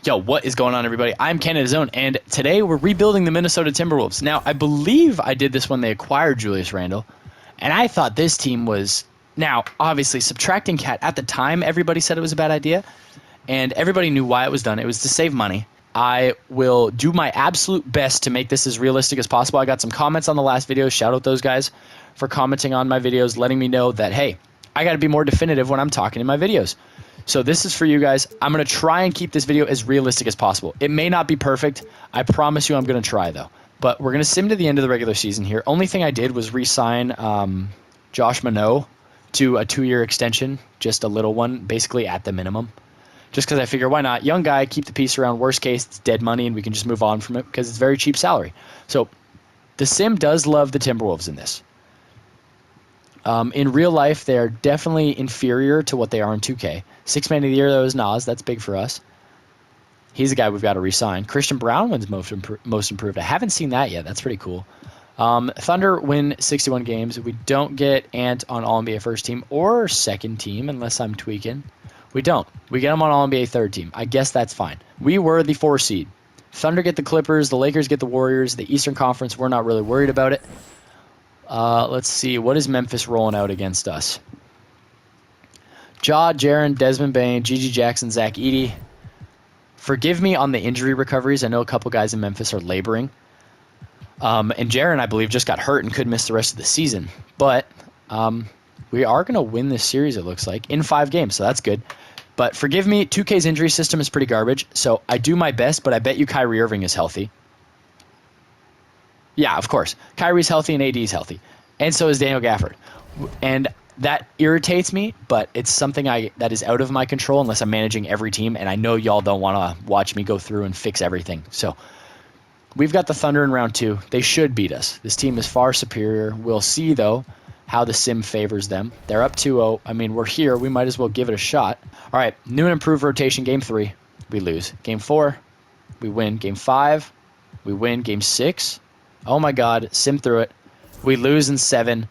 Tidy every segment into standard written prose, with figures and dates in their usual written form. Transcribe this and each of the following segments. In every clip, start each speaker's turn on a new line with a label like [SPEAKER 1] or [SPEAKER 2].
[SPEAKER 1] Yo, what is going on, everybody? I'm Canada Zone, and today we're rebuilding the Minnesota Timberwolves. Now, I believe I did this when they acquired Julius Randle, and I thought this team was... Now, obviously, subtracting Kat, at the time, everybody said it was a bad idea, and everybody knew why it was done. It was to save money. I will do my absolute best to make this as realistic as possible. I got some comments on the last video. Shout out those guys for commenting on my videos, letting me know that, hey, I got to be more definitive when I'm talking in my videos. So this is for you guys. I'm going to try and keep this video as realistic as possible. It may not be perfect. I promise you I'm going to try, though. But we're going to sim to the end of the regular season here. Only thing I did was re-sign Josh Minot to a 2-year extension, just a little one, basically at the minimum. Just because I figure, why not? Young guy, keep the piece around. Worst case, it's dead money, and we can just move on from it because it's very cheap salary. So the sim does love the Timberwolves in this. In real life, they are definitely inferior to what they are in 2K. Sixth man of the year, though, is Nas. That's big for us. He's the guy we've got to re-sign. Christian Brown wins most improved. I haven't seen that yet. That's pretty cool. Thunder win 61 games. We don't get Ant on All-NBA first team or second team unless I'm tweaking. We don't. We get them on All-NBA third team. I guess that's fine. We were the 4 seed. Thunder get the Clippers. The Lakers get the Warriors. The Eastern Conference, we're not really worried about it. Let's see. What is Memphis rolling out against us? Ja, Jaren, Desmond Bane, Gigi Jackson, Zach Edey. Forgive me on the injury recoveries. I know a couple guys in Memphis are laboring. And Jaren, I believe, just got hurt and could miss the rest of the season. But we are going to win this series, it looks like, in 5 games, so that's good. But forgive me, 2K's injury system is pretty garbage, so I do my best, but I bet you Kyrie Irving is healthy. Yeah, of course. Kyrie's healthy and AD's healthy. And so is Daniel Gafford. And that irritates me, but it's something that is out of my control unless I'm managing every team, and I know y'all don't want to watch me go through and fix everything. So we've got the Thunder in round 2. They should beat us. This team is far superior. We'll see, though, how the sim favors them. They're up 2-0. I mean, we're here. We might as well give it a shot. All right, new and improved rotation. Game 3, we lose. Game 4, we win. Game 5, we win. Game 6, oh my God, sim through it. We lose in 7.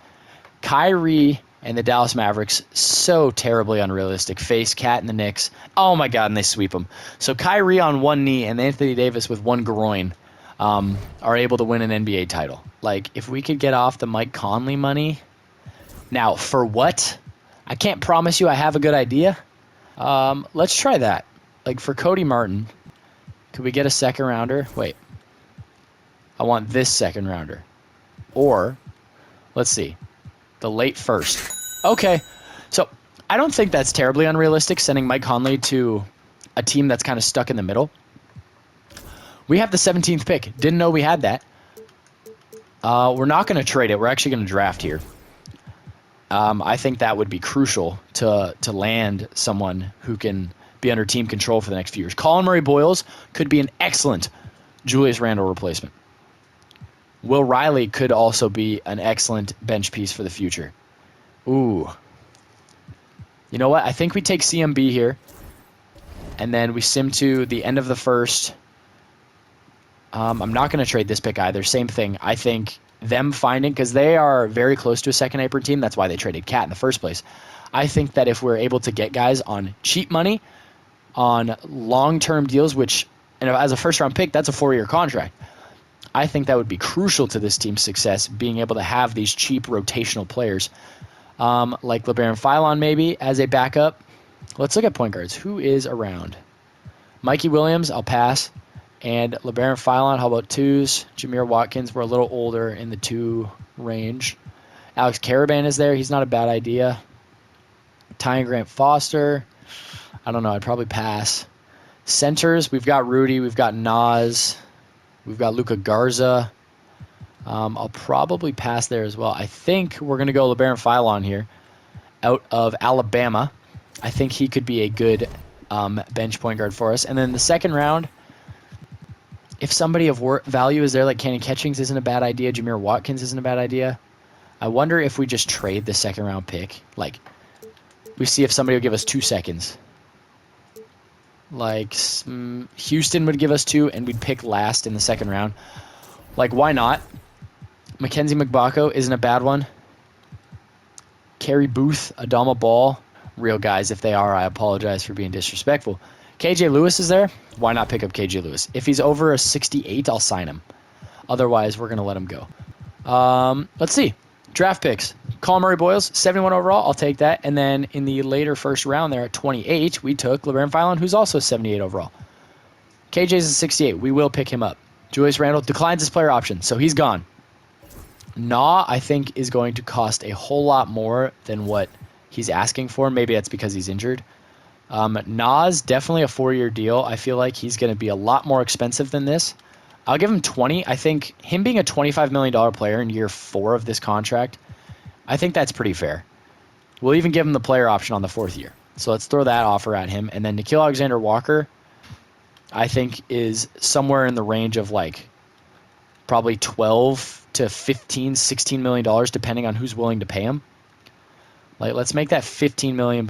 [SPEAKER 1] Kyrie and the Dallas Mavericks, so terribly unrealistic. Face Kat and the Knicks. Oh my God, and they sweep them. So Kyrie on one knee and Anthony Davis with one groin are able to win an NBA title. Like, if we could get off the Mike Conley money. Now, for what? I can't promise you I have a good idea. Let's try that. Like, for Cody Martin, could we get a second rounder? Wait. I want this second rounder. Or, let's see, the late first. Okay, so I don't think that's terribly unrealistic, sending Mike Conley to a team that's kind of stuck in the middle. We have the 17th pick. Didn't know we had that. We're not going to trade it. We're actually going to draft here. I think that would be crucial to land someone who can be under team control for the next few years. Colin Murray-Boyles could be an excellent Julius Randle replacement. Will Riley could also be an excellent bench piece for the future. Ooh. You know what? I think we take CMB here, and then we sim to the end of the first. I'm not going to trade this pick either. Same thing. I think them finding, because they are very close to a second apron team. That's why they traded Kat in the first place. I think that if we're able to get guys on cheap money, on long-term deals, which, and as a first-round pick, that's a 4-year contract. I think that would be crucial to this team's success, being able to have these cheap rotational players, like LeBaron Philon maybe as a backup. Let's look at point guards. Who is around? Mikey Williams, I'll pass. And LeBaron Philon, how about 2s? Jameer Watkins, we're a little older in the 2 range. Alex Caravan is there. He's not a bad idea. Ty Grant Foster, I don't know. I'd probably pass. Centers, we've got Rudy. We've got Nas. We've got Luka Garza. I'll probably pass there as well. I think we're going to go LeBaron Philon here out of Alabama. I think he could be a good bench point guard for us. And then the second round, if somebody of value is there, like Cannon Catchings isn't a bad idea. Jameer Watkins isn't a bad idea. I wonder if we just trade the second round pick. Like, we see if somebody will give us 2 seconds. Like, Houston would give us 2, and we'd pick last in the second round. Like, why not? Mackenzie McBacco isn't a bad one. Kerry Booth, Adama Ball. Real guys, if they are, I apologize for being disrespectful. KJ Lewis is there. Why not pick up KJ Lewis? If he's over a 68, I'll sign him. Otherwise, we're going to let him go. Let's see. Draft picks. Colin Murray Boyles, 71 overall. I'll take that. And then in the later first round there at 28, we took LeBaron Philon, who's also 78 overall. KJ's a 68. We will pick him up. Julius Randle declines his player option, so he's gone. Nah, I think, is going to cost a whole lot more than what he's asking for. Maybe that's because he's injured. Nas, definitely a 4-year deal. I feel like he's going to be a lot more expensive than this. I'll give him 20. I think him being a $25 million player in year 4 of this contract, I think that's pretty fair. We'll even give him the player option on the 4th year. So let's throw that offer at him. And then Nickeil Alexander-Walker, I think, is somewhere in the range of like probably 12 to 15, $16 million, depending on who's willing to pay him. Like, let's make that $15 million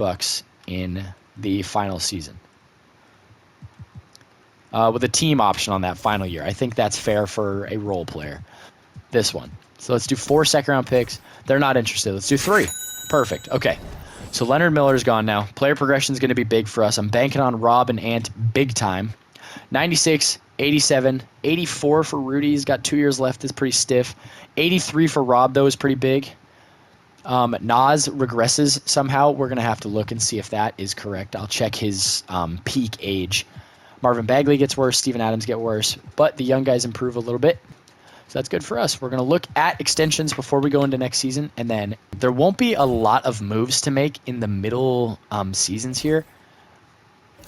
[SPEAKER 1] in the final season. With a team option on that final year. I think that's fair for a role player. This one. So let's do 4 second-round picks. They're not interested. Let's do 3. Perfect. Okay. So Leonard Miller's gone now. Player progression is going to be big for us. I'm banking on Rob and Ant big time. 96, 87, 84 for Rudy. He's got 2 years left. Is pretty stiff. 83 for Rob, though, is pretty big. Nas regresses somehow. We're going to have to look and see if that is correct. I'll check his peak age. Marvin Bagley gets worse. Steven Adams get worse. But the young guys improve a little bit. So that's good for us. We're going to look at extensions before we go into next season. And then there won't be a lot of moves to make in the middle seasons here.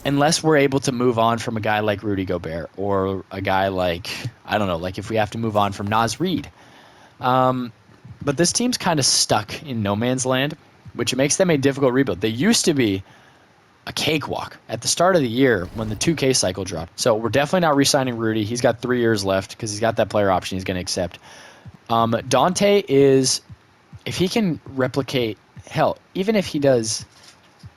[SPEAKER 1] Unless we're able to move on from a guy like Rudy Gobert. Or a guy like, I don't know, like if we have to move on from Naz Reid. But this team's kind of stuck in no man's land, which makes them a difficult rebuild. They used to be a cakewalk at the start of the year when the 2K cycle dropped. So we're definitely not re-signing Rudy. He's got 3 years left because he's got that player option he's going to accept. Dante is, if he can replicate, hell, even if he does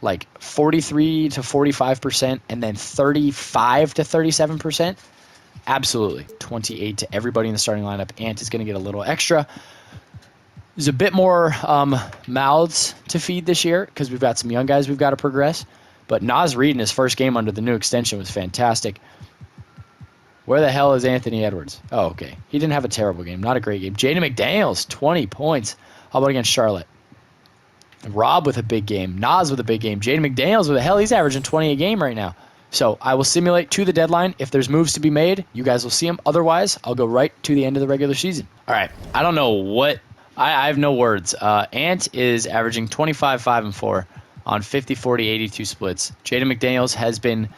[SPEAKER 1] like 43 to 45% and then 35 to 37%, absolutely. 28 to everybody in the starting lineup. Ant is going to get a little extra. There's a bit more mouths to feed this year because we've got some young guys we've got to progress. But Naz Reid in his first game under the new extension was fantastic. Where the hell is Anthony Edwards? Oh, okay. He didn't have a terrible game. Not a great game. Jaden McDaniels, 20 points. How about against Charlotte? Rob with a big game. Naz with a big game. Jaden McDaniels with a hell. He's averaging 20 a game right now. So I will simulate to the deadline. If there's moves to be made, you guys will see them. Otherwise, I'll go right to the end of the regular season. All right. I don't know what... I have no words. Ant is averaging 25, 5, and 4 on 50, 40, 82 splits. Jaden McDaniels has been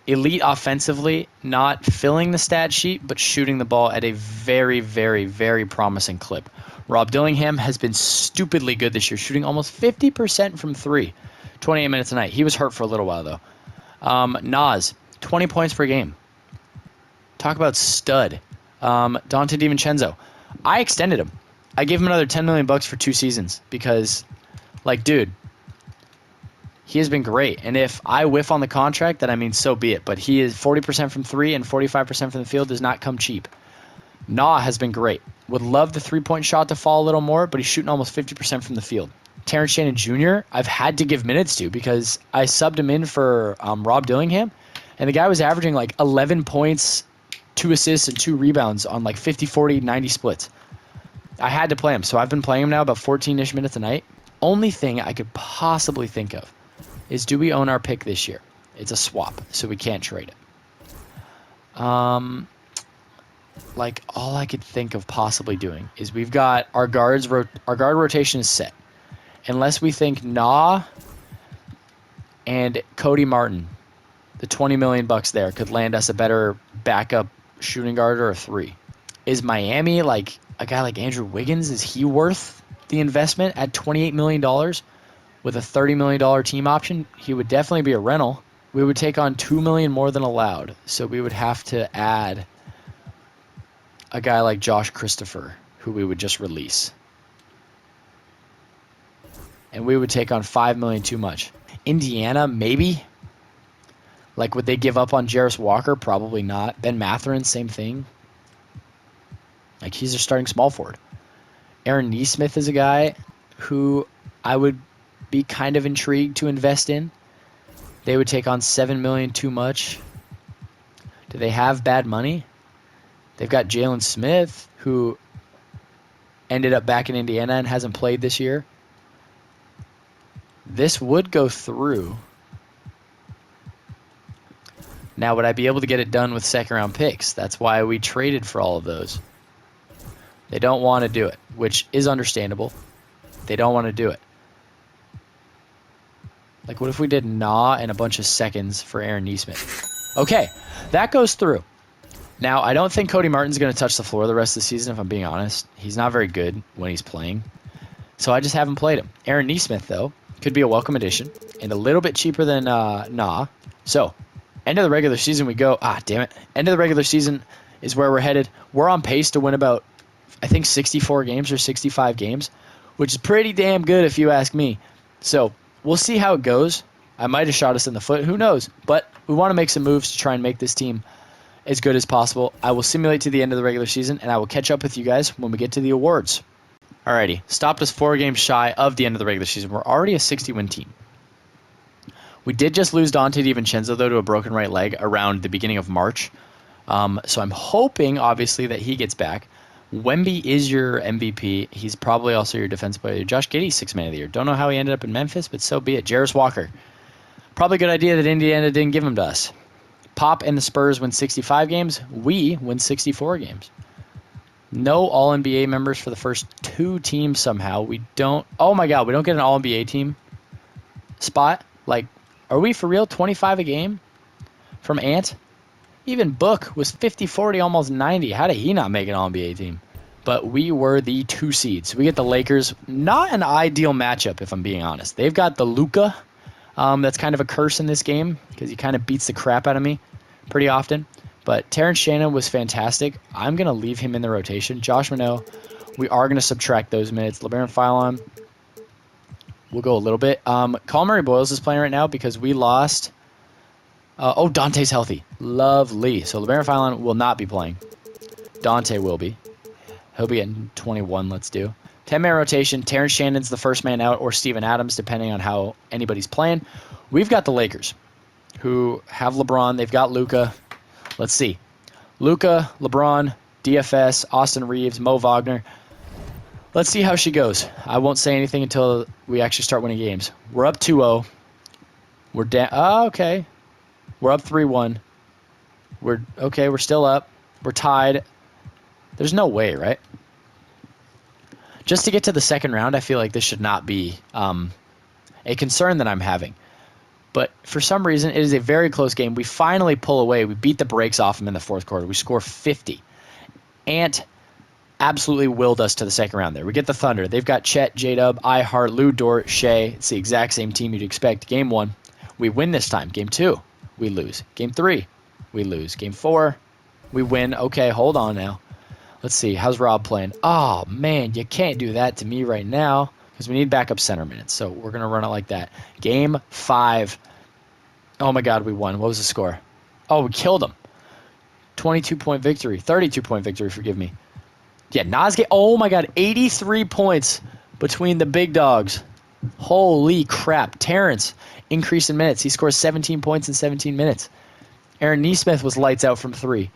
[SPEAKER 1] elite offensively, not filling the stat sheet, but shooting the ball at a very, very, very promising clip. Rob Dillingham has been stupidly good this year, shooting almost 50% from 3, 28 minutes a night. He was hurt for a little while, though. Nas, 20 points per game. Talk about stud. Dante DiVincenzo. I extended him. I gave him another $10 million for 2 seasons because, like, dude, he has been great. And if I whiff on the contract, then I mean, so be it. But he is 40% from 3 and 45% from the field does not come cheap. Nah has been great. Would love the 3-point shot to fall a little more, but he's shooting almost 50% from the field. Terrence Shannon Jr., I've had to give minutes to because I subbed him in for Rob Dillingham, and the guy was averaging like 11 points, 2 assists, and 2 rebounds on like 50, 40, 90 splits. I had to play him, so I've been playing him now about 14-ish minutes a night. Only thing I could possibly think of is, do we own our pick this year? It's a swap, so we can't trade it. Like, all I could think of possibly doing is we've got our guard rotation is set. Unless we think Nah and Cody Martin, the $20 million there, could land us a better backup shooting guard or a 3. Is Miami, like, a guy like Andrew Wiggins, is he worth the investment at $28 million with a $30 million team option? He would definitely be a rental. We would take on $2 million more than allowed, so we would have to add a guy like Josh Christopher, who we would just release. And we would take on $5 million too much. Indiana, maybe. Like, would they give up on Jarris Walker? Probably not. Ben Mathurin, same thing. Like, he's their starting small forward. Aaron Nesmith is a guy who I would be kind of intrigued to invest in. They would take on $7 million too much. Do they have bad money? They've got Jalen Smith, who ended up back in Indiana and hasn't played this year. This would go through. Now, would I be able to get it done with second-round picks? That's why we traded for all of those. They don't want to do it, which is understandable. They don't want to do it. Like, what if we did Nah and a bunch of seconds for Aaron Nesmith? Okay, that goes through. Now, I don't think Cody Martin's going to touch the floor the rest of the season, if I'm being honest. He's not very good when he's playing. So I just haven't played him. Aaron Nesmith, though, could be a welcome addition and a little bit cheaper than Nah. So, end of the regular season we go. Damn it. End of the regular season is where we're headed. We're on pace to win about, I think, 64 games or 65 games, which is pretty damn good if you ask me. So, we'll see how it goes. I might have shot us in the foot. Who knows? But we want to make some moves to try and make this team as good as possible. I will simulate to the end of the regular season, and I will catch up with you guys when we get to the awards. Alrighty, stopped us 4 games shy of the end of the regular season. We're already a 60-win team. We did just lose Dante DiVincenzo, though, to a broken right leg around the beginning of March. So I'm hoping, obviously, that he gets back. Wemby is your MVP. He's probably also your defensive player. Josh Giddey's 6th man of the year. Don't know how he ended up in Memphis, but so be it. Jarris Walker. Probably a good idea that Indiana didn't give him to us. Pop and the Spurs win 65 games. We win 64 games. No All-NBA members for the first 2 teams somehow. We don't... Oh, my God. We don't get an All-NBA team spot? Like, are we for real? 25 a game from Ant? Even Book was 50, 40, almost 90. How did he not make an All-NBA team? But we were the 2 seeds. We get the Lakers. Not an ideal matchup, if I'm being honest. They've got the Luka. That's kind of a curse in this game because he kind of beats the crap out of me pretty often. But Terrence Shannon was fantastic. I'm going to leave him in the rotation. Josh Minot, we are going to subtract those minutes. LeBaron Philon, we'll go a little bit. Colin Murray Boyles is playing right now because we lost. Dante's healthy. Lovely. So LeBaron Philon will not be playing. Dante will be. He'll be at 21, let's do. 10-man rotation. Terrence Shannon's the first man out, or Steven Adams, depending on how anybody's playing. We've got the Lakers, who have LeBron. They've got Luka. Let's see. Luka, LeBron, DFS, Austin Reeves, Mo Wagner. Let's see how she goes. I won't say anything until we actually start winning games. We're up 2-0. We're down. Okay. We're up 3-1. We're still up. We're tied. There's no way, right? Just to get to the second round, I feel like this should not be a concern that I'm having. But for some reason, it is a very close game. We finally pull away. We beat the brakes off them in the fourth quarter. We score 50. Ant absolutely willed us to the second round there. We get the Thunder. They've got Chet, J-Dub, I-Hart, Lou Dort, Shea. It's the exact same team you'd expect. Game 1, we win this time. Game 2, we lose. Game 3, we lose. Game 4, we win. Okay, hold on now. Let's see. How's Rob playing? Oh, man, you can't do that to me right now because we need backup center minutes. So we're going to run it like that. Game 5. Oh, my God, we won. What was the score? Oh, we killed them. 22-point victory. 32-point victory, forgive me. Yeah, Nas. Oh, my God, 83 points between the big dogs. Holy crap. Terrence, increase in minutes. He scores 17 points in 17 minutes. Aaron Nesmith was lights out from 3.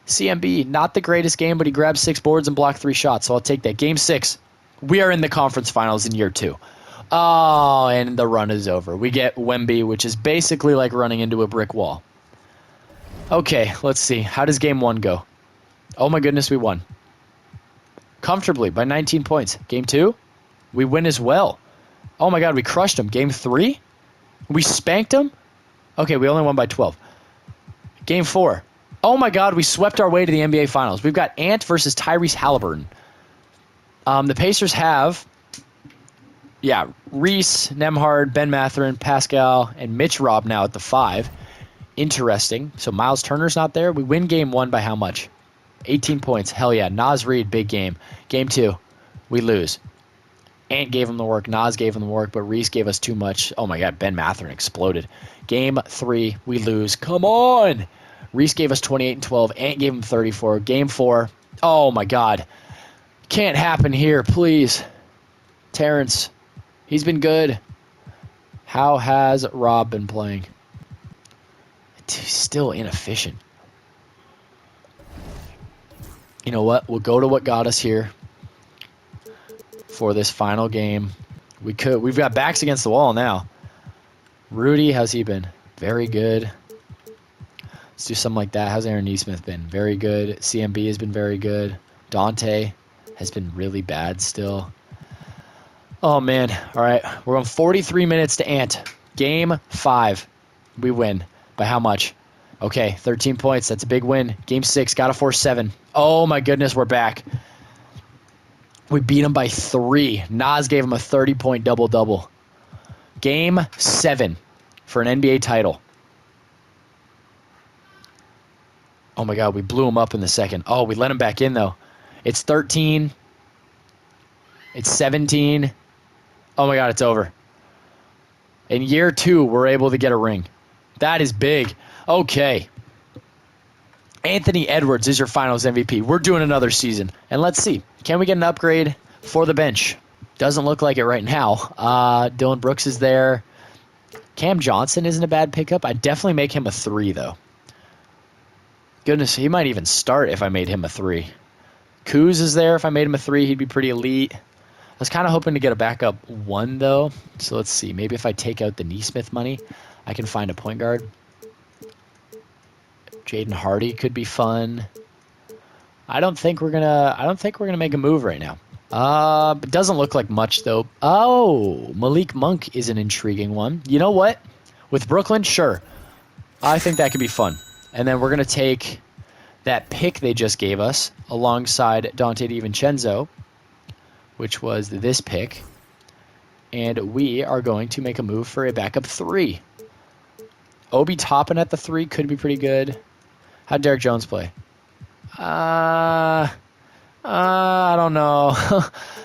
[SPEAKER 1] CMB, not the greatest game, but he grabbed 6 boards and blocked 3 shots, so I'll take that. Game 6, we are in the conference finals in year 2. Oh, and the run is over. We get Wemby, which is basically like running into a brick wall. Okay, let's see. How does game 1 go? Oh my goodness, we won. Comfortably by 19 points. Game 2, we win as well. Oh my God, we crushed them. Game 3, we spanked them. Okay, we only won by 12. Game 4, oh my God, we swept our way to the NBA Finals. We've got Ant versus Tyrese Halliburton. The Pacers have, Reese, Nembhard, Ben Mathurin, Pascal, and Mitch Robb now at the 5. Interesting. So Miles Turner's not there. We win game 1 by how much? 18 points. Hell yeah. Naz Reid, big game. Game 2, we lose. Ant gave him the work. Naz gave him the work, but Reese gave us too much. Oh my God, Ben Mathurin exploded. Game 3, we lose. Come on! Reese gave us 28 and 12. Ant gave him 34. Game 4. Oh, my God. Can't happen here, please. Terrence, he's been good. How has Rob been playing? still inefficient. You know what? We'll go to what got us here for this final game. We've got backs against the wall now. Rudy, how's he been? Very good. Let's do something like that. How's Aaron Nesmith been? Very good. CMB has been very good. Dante has been really bad still. Oh, man. All right. We're on 43 minutes to Ant. Game 5. We win. By how much? Okay, 13 points. That's a big win. Game 6. Got to force 7. Oh, my goodness. We're back. We beat him by 3. Nas gave him a 30-point double-double. Game 7 for an NBA title. Oh, my God. We blew him up in the second. Oh, we let him back in, though. It's 13. It's 17. Oh, my God. It's over. In year 2, we're able to get a ring. That is big. Okay. Anthony Edwards is your finals MVP. We're doing another season. And let's see. Can we get an upgrade for the bench? Doesn't look like it right now. Dylan Brooks is there. Cam Johnson isn't a bad pickup. I'd definitely make him a 3, though. Goodness, he might even start if I made him a 3. Kuz is there. If I made him a 3, he'd be pretty elite. I was kind of hoping to get a backup 1, though. So let's see. Maybe if I take out the Nesmith money, I can find a point guard. Jaden Hardy could be fun. I don't think we're gonna make a move right now. It doesn't look like much though. Oh, Malik Monk is an intriguing one. You know what? With Brooklyn, sure. I think that could be fun. And then we're gonna take that pick they just gave us alongside Dante DiVincenzo, which was this pick. And we are going to make a move for a backup 3. Obi Toppin at the 3 could be pretty good. How'd Derek Jones play? I don't know.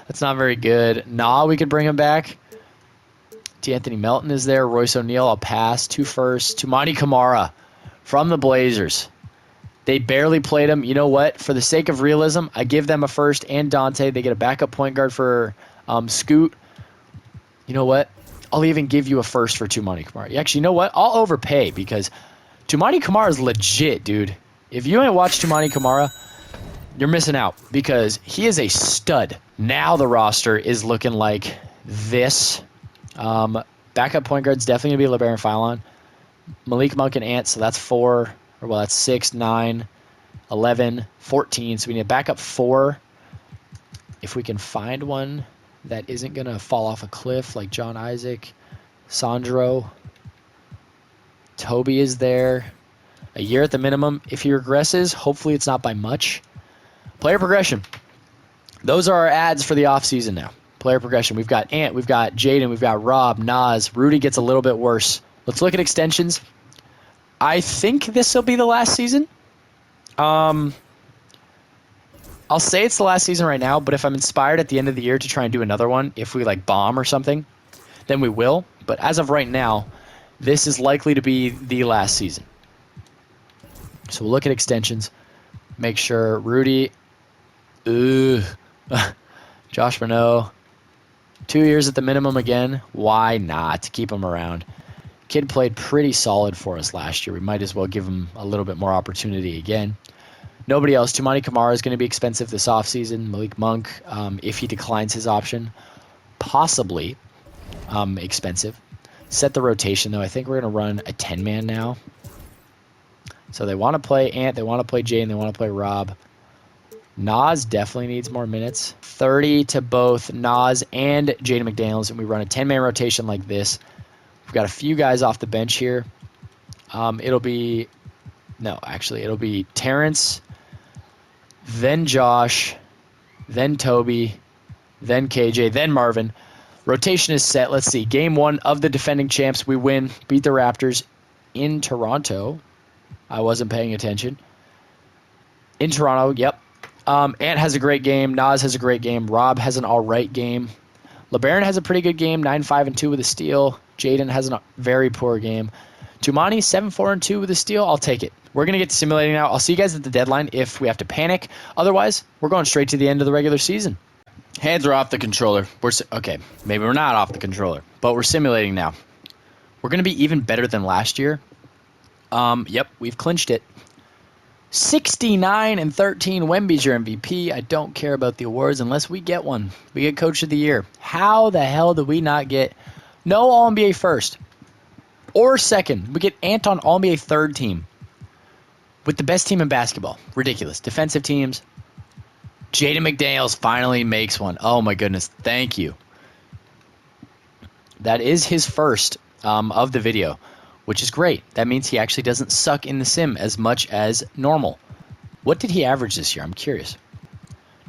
[SPEAKER 1] That's not very good. We could bring him back. D'Anthony Melton is there. Royce O'Neal, I'll pass. 2 firsts. Toumani Camara from the Blazers. They barely played him. You know what? For the sake of realism, I give them a first and Dante. They get a backup point guard for Scoot. You know what? I'll even give you a first for Toumani Camara. Actually, you know what? I'll overpay because Toumani Camara is legit, dude. If you ain't watched Toumani Camara, you're missing out because he is a stud. Now the roster is looking like this. Backup point guard's definitely going to be LeBaron Philon. Malik Monk and Ant, so that's 4. That's 6, 9, 11, 14. So we need a backup 4. If we can find one that isn't going to fall off a cliff like John Isaac, Sandro, Toby is there. A year at the minimum. If he regresses, hopefully it's not by much. Player progression. Those are our ads for the offseason now. Player progression. We've got Ant, we've got Jaden, we've got Rob, Nas. Rudy gets a little bit worse. Let's look at extensions. I think this will be the last season. I'll say it's the last season right now, but if I'm inspired at the end of the year to try and do another one, if we bomb or something, then we will. But as of right now, this is likely to be the last season. So we'll look at extensions. Make sure Rudy, Josh Minot, 2 years at the minimum again. Why not? Keep him around. Kid played pretty solid for us last year. We might as well give him a little bit more opportunity again. Nobody else. Toumani Camara is going to be expensive this offseason. Malik Monk, if he declines his option, possibly expensive. Set the rotation, though. I think we're going to run a 10-man now. So they want to play Ant, they want to play Jane, they want to play Rob. Nas definitely needs more minutes. 30 to both Nas and Jaden McDaniels, and we run a 10-man rotation like this. We've got a few guys off the bench here. It'll be Terrence, then Josh, then Toby, then KJ, then Marvin. Rotation is set. Let's see. Game 1 of the defending champs. We win, beat the Raptors in Toronto. I wasn't paying attention. In Toronto, yep. Ant has a great game. Nas has a great game. Rob has an all right game. LeBaron has a pretty good game, 9-5-2 with a steal. Jaden has a very poor game. Toumani, 7-4-2 with a steal. I'll take it. We're going to get to simulating now. I'll see you guys at the deadline if we have to panic. Otherwise, we're going straight to the end of the regular season. Hands are off the controller. Okay, maybe we're not off the controller, but we're simulating now. We're going to be even better than last year. Yep, we've clinched it. 69-13. Wemby's your MVP. I don't care about the awards unless we get one. We get Coach of the Year. How the hell did we not get no All-NBA first or second? We get Ant on All-NBA third team with the best team in basketball. Ridiculous. Defensive teams. Jaden McDaniels finally makes one. Oh my goodness. Thank you. That is his first of the video, which is great. That means he actually doesn't suck in the sim as much as normal. What did he average this year? I'm curious.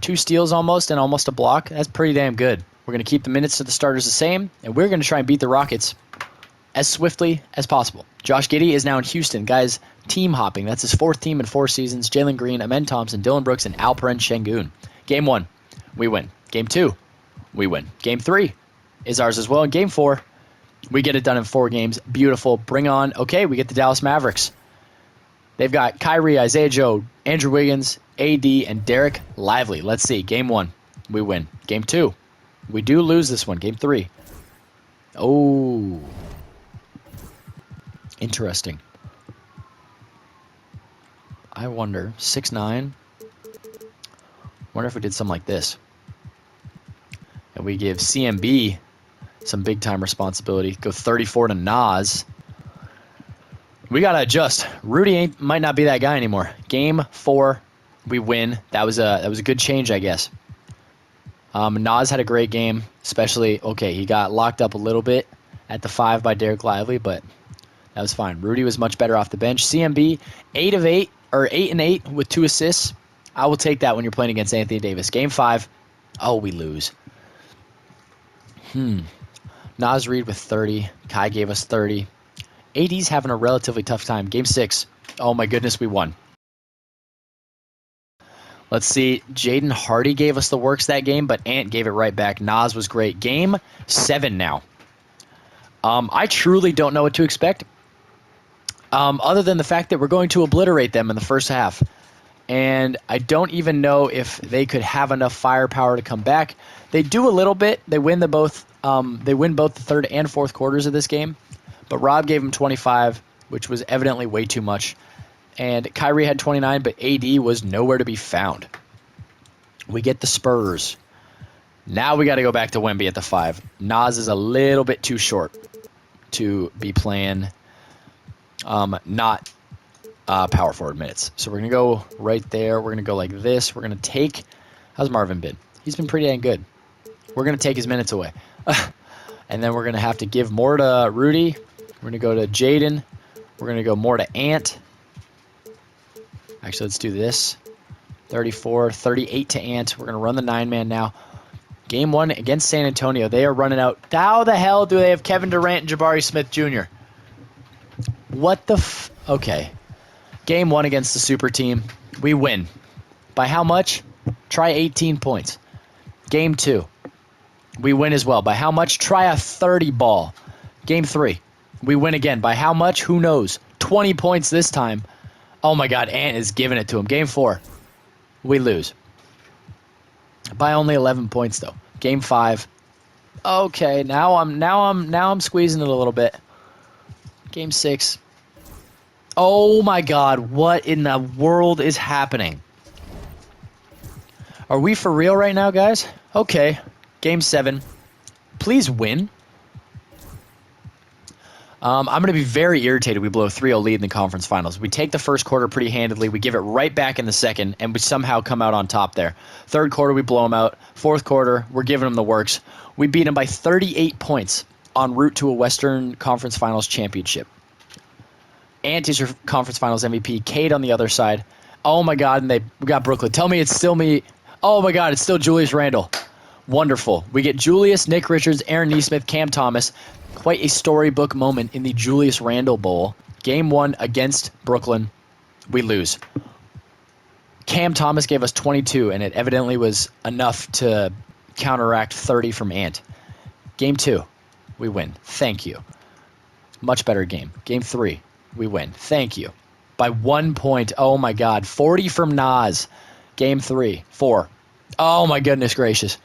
[SPEAKER 1] 2 steals almost and almost a block. That's pretty damn good. We're going to keep the minutes to the starters the same, and we're going to try and beat the Rockets as swiftly as possible. Josh Giddey is now in Houston. Guys, team hopping. That's his 4th team in 4 seasons. Jalen Green, Amen Thompson, Dylan Brooks, and Alperen Şengün. Game 1, we win. Game 2, we win. Game 3 is ours as well. And Game 4, we get it done in 4 games. Beautiful. Bring on. Okay, we get the Dallas Mavericks. They've got Kyrie, Isaiah Joe, Andrew Wiggins, AD, and Derek Lively. Let's see. Game 1, we win. Game 2, we do lose this one. Game 3. Oh. Interesting. I wonder. 6-9. Wonder if we did something like this. And we give CMB some big-time responsibility. Go 34 to Nas. We got to adjust. Rudy might not be that guy anymore. Game 4, we win. That was a good change, I guess. Nas had a great game, especially, okay, he got locked up a little bit at the 5 by Derek Lively, but that was fine. Rudy was much better off the bench. CMB, 8 of 8, or 8 and 8 with 2 assists. I will take that when you're playing against Anthony Davis. Game 5, oh, we lose. Nas Reed with 30. Kai gave us 30. AD's having a relatively tough time. Game 6. Oh my goodness, we won. Let's see. Jaden Hardy gave us the works that game, but Ant gave it right back. Nas was great. Game 7 now. I truly don't know what to expect, other than the fact that we're going to obliterate them in the first half. And I don't even know if they could have enough firepower to come back. They do a little bit. They win both the third and fourth quarters of this game. But Rob gave him 25, which was evidently way too much. And Kyrie had 29, but AD was nowhere to be found. We get the Spurs. Now we got to go back to Wemby at the 5. Nas is a little bit too short to be playing not power forward minutes. So we're going to go right there. We're going to go like this. We're going to take... How's Marvin been? He's been pretty dang good. We're going to take his minutes away. And then we're going to have to give more to Rudy. We're going to go to Jaden. We're going to go more to Ant. Actually, let's do this. 34, 38 to Ant. We're going to run the 9-man now. Game 1 against San Antonio. They are running out. How the hell do they have Kevin Durant and Jabari Smith Jr.? What the Okay. Game 1 against the super team. We win. By how much? Try 18 points. Game 2. We win as well. By how much? Try a 30 ball. Game 3. We win again. By how much? Who knows? 20 points this time. Oh my God, Ant is giving it to him. Game 4. We lose. By only 11 points though. Game 5. Okay, now I'm squeezing it a little bit. Game 6. Oh my God, what in the world is happening? Are we for real right now, guys? Okay. Game 7. Please win. I'm going to be very irritated we blow a 3-0 lead in the conference finals. We take the first quarter pretty handedly. We give it right back in the second, and we somehow come out on top there. Third quarter, we blow them out. Fourth quarter, we're giving them the works. We beat them by 38 points en route to a Western Conference Finals championship. Ant is your conference finals MVP. Cade on the other side. Oh, my God, and we got Brooklyn. Tell me it's still me. Oh, my God, it's still Julius Randle. Wonderful. We get Julius, Nick Richards, Aaron Nesmith, Cam Thomas. Quite a storybook moment in the Julius Randle Bowl. Game 1 against Brooklyn. We lose. Cam Thomas gave us 22, and it evidently was enough to counteract 30 from Ant. Game 2, we win. Thank you. Much better game. Game 3, we win. Thank you. By 1 point. Oh, my God. 40 from Nas. Game 3, 4. Oh, my goodness gracious.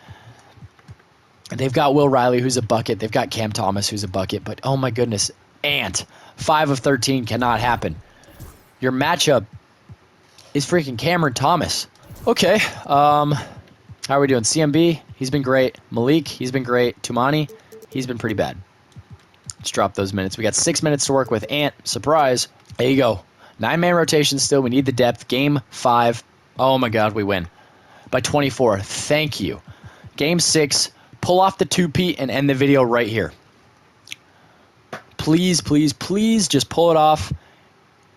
[SPEAKER 1] They've got Will Riley, who's a bucket. They've got Cam Thomas, who's a bucket. But, oh, my goodness. Ant. 5 of 13 cannot happen. Your matchup is freaking Cameron Thomas. Okay. How are we doing? CMB, he's been great. Malik, he's been great. Tumani, he's been pretty bad. Let's drop those minutes. We got 6 minutes to work with. Ant, surprise. There you go. 9-man rotation still. We need the depth. Game 5. Oh my God, we win by 24. Thank you. Game 6. Pull off the 2-peat and end the video right here. Please, please, please just pull it off.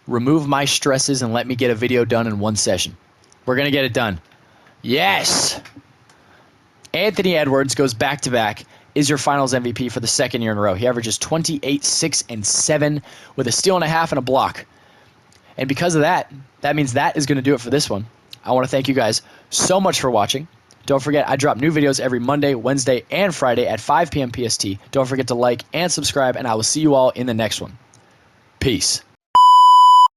[SPEAKER 1] Remove my stresses and let me get a video done in one session. We're going to get it done. Yes! Anthony Edwards goes back-to-back, is your finals MVP for the second year in a row. He averages 28, 6, and 7 with a steal and a half and a block. And because of that, that means that is going to do it for this one. I want to thank you guys so much for watching. Don't forget, I drop new videos every Monday, Wednesday, and Friday at 5 p.m. PST. Don't forget to like and subscribe, and I will see you all in the next one. Peace.